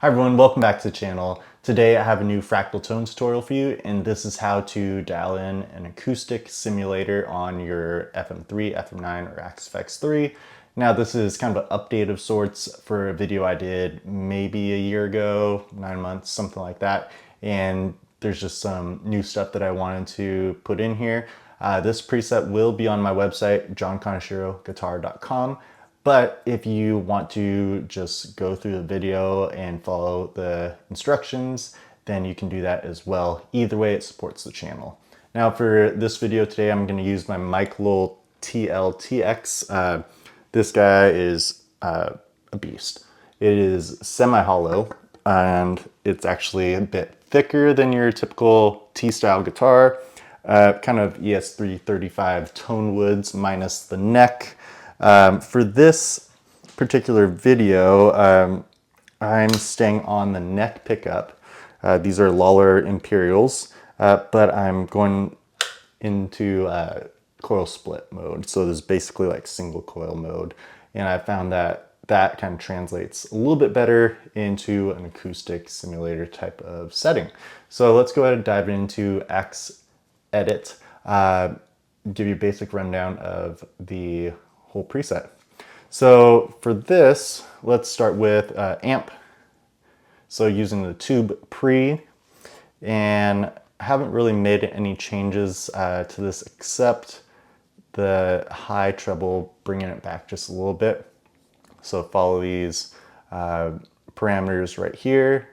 Hi everyone, welcome back to the channel. Today I have a new Fractal tone tutorial for you, and this is how to dial in an acoustic simulator on your FM3, FM9, or FX3. Now this is kind of an update of sorts for a video I did maybe a year ago, 9 months, something like that. And there's just some new stuff that I wanted to put in here. This preset will be on my website, johnconashiroguitar.com. But if you want to just go through the video and follow the instructions, then you can do that as well. Either way, it supports the channel. Now for this video today, I'm going to use my Michael TLTX. This guy is a beast. It is semi-hollow, and it's actually a bit thicker than your typical T-style guitar. Kind of ES335 tone woods minus the neck. For this particular video, I'm staying on the neck pickup. These are Lawler Imperials, but I'm going into coil split mode. So there's basically like single coil mode. And I found that that kind of translates a little bit better into an acoustic simulator type of setting. So let's go ahead and dive into Edit, give you a basic rundown of the whole preset. So for this, let's start with amp. So using the tube pre, and I haven't really made any changes to this except the high treble, bringing it back just a little bit. So follow these parameters right here.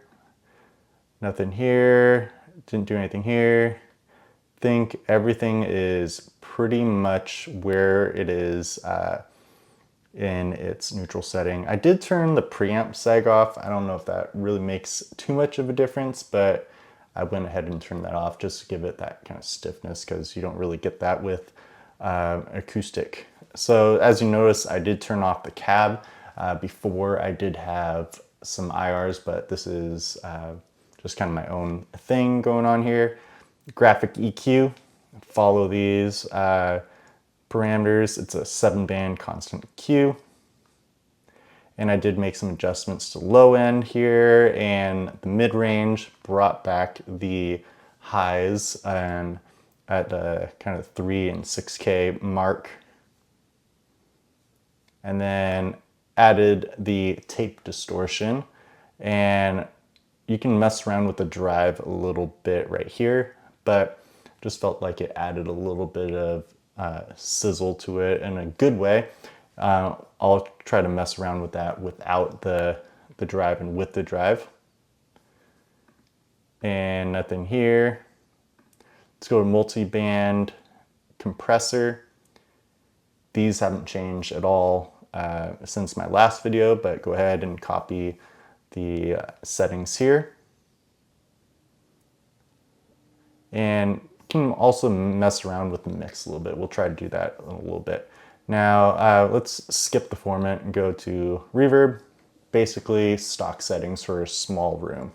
Nothing here, didn't do anything here. Think everything is pretty much where it is in its neutral setting. I did turn the preamp sag off. I don't know if that really makes too much of a difference, but I went ahead and turned that off just to give it that kind of stiffness, because you don't really get that with acoustic. So as you notice, I did turn off the cab. Before I did have some IRs, but this is just kind of my own thing going on here. Graphic EQ, follow these parameters. It's a 7-band constant Q. And I did make some adjustments to low end here, and the mid range, brought back the highs and at the kind of 3 and 6K mark. And then added the tape distortion, and you can mess around with the drive a little bit right here, but just felt like it added a little bit of sizzle to it in a good way. I'll try to mess around with that without the drive and with the drive. And nothing here. Let's go to multi-band compressor. These haven't changed at all since my last video, but go ahead and copy the settings here. And can also mess around with the mix a little bit. We'll try to do that in a little bit. Now let's skip the format and go to reverb. Basically stock settings for a small room.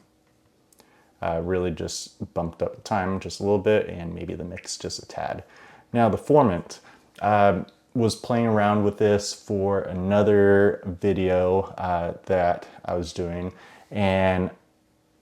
Really just bumped up the time just a little bit, and maybe the mix just a tad. Now the format, was playing around with this for another video that I was doing, and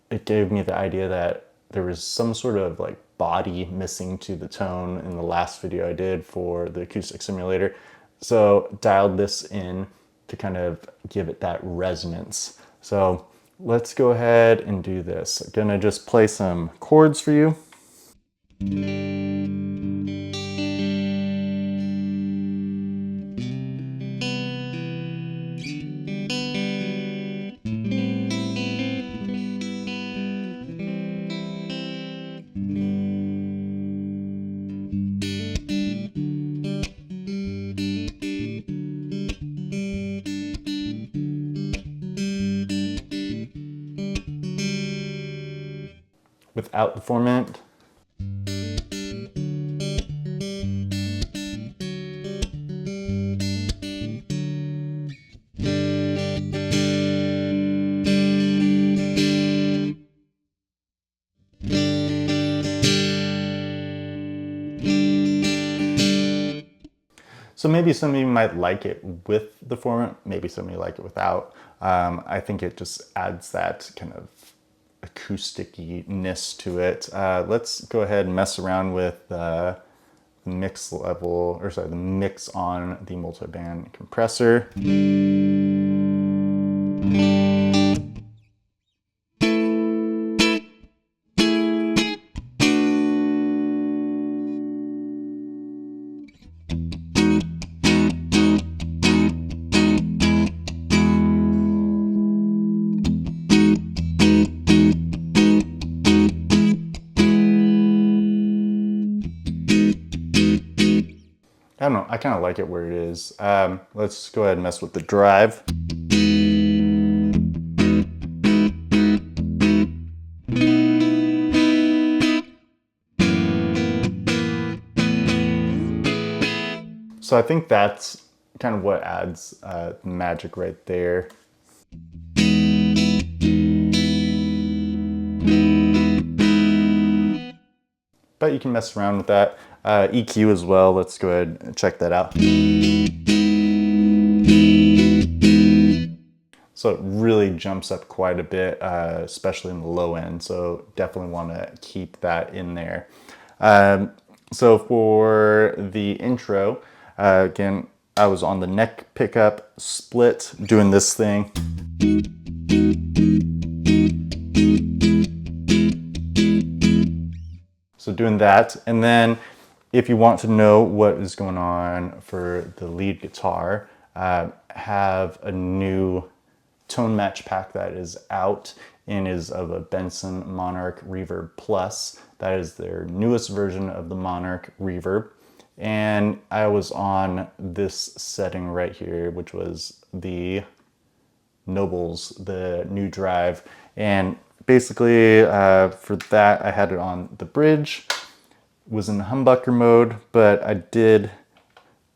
it gave me the idea that there was some sort of like body missing to the tone in the last video I did for the acoustic simulator. So dialed this in to kind of give it that resonance. So let's go ahead and do this. I'm gonna just play some chords for you. Without the format. So maybe some of you might like it with the format, maybe some of you like it without. I think it just adds that kind of acoustic-ness to it. Let's go ahead and mess around with the mix level, or sorry, the mix on the multi-band compressor. I don't know, I kind of like it where it is. Let's go ahead and mess with the drive. So I think that's kind of what adds magic right there. But you can mess around with that. EQ as well, let's go ahead and check that out. So it really jumps up quite a bit, especially in the low end. So definitely want to keep that in there. So for the intro, again, I was on the neck pickup split doing this thing. So doing that, and then if you want to know what is going on for the lead guitar, have a new tone match pack that is out and is of a Benson Monarch Reverb Plus. That is their newest version of the Monarch Reverb. And I was on this setting right here, which was the Nobles, the new drive. And basically for that, I had it on the bridge, was in humbucker mode, but I did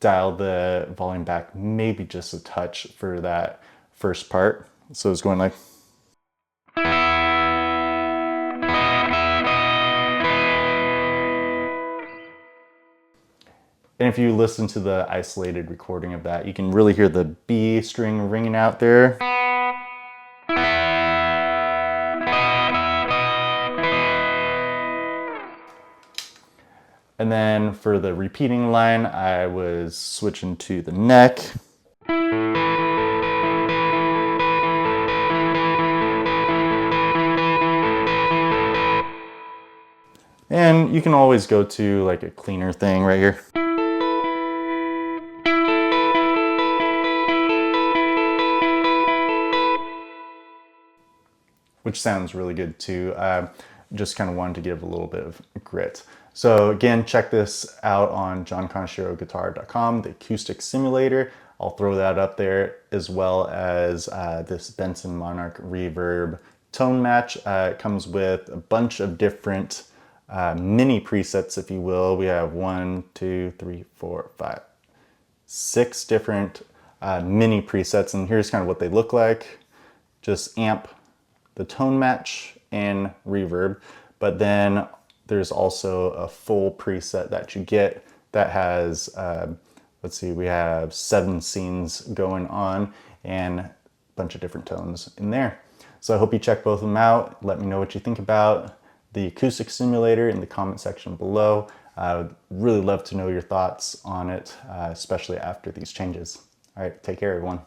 dial the volume back maybe just a touch for that first part. So it's going like. And if you listen to the isolated recording of that, you can really hear the B string ringing out there. And then for the repeating line, I was switching to the neck. And you can always go to like a cleaner thing right here. Which sounds really good too. Just kind of wanted to give a little bit of grit. So again, check this out on johnconcheroguitar.com, the acoustic simulator. I'll throw that up there, as well as this Benson Monarch Reverb tone match. It comes with a bunch of different mini presets, if you will. We have 6 different mini presets, and here's kind of what they look like. Just amp, the tone match, and reverb. But then there's also a full preset that you get that has, let's see, we have 7 scenes going on and a bunch of different tones in there. So I hope you check both of them out. Let me know what you think about the acoustic simulator in the comment section below. I would really love to know your thoughts on it, especially after these changes. All right, take care, everyone.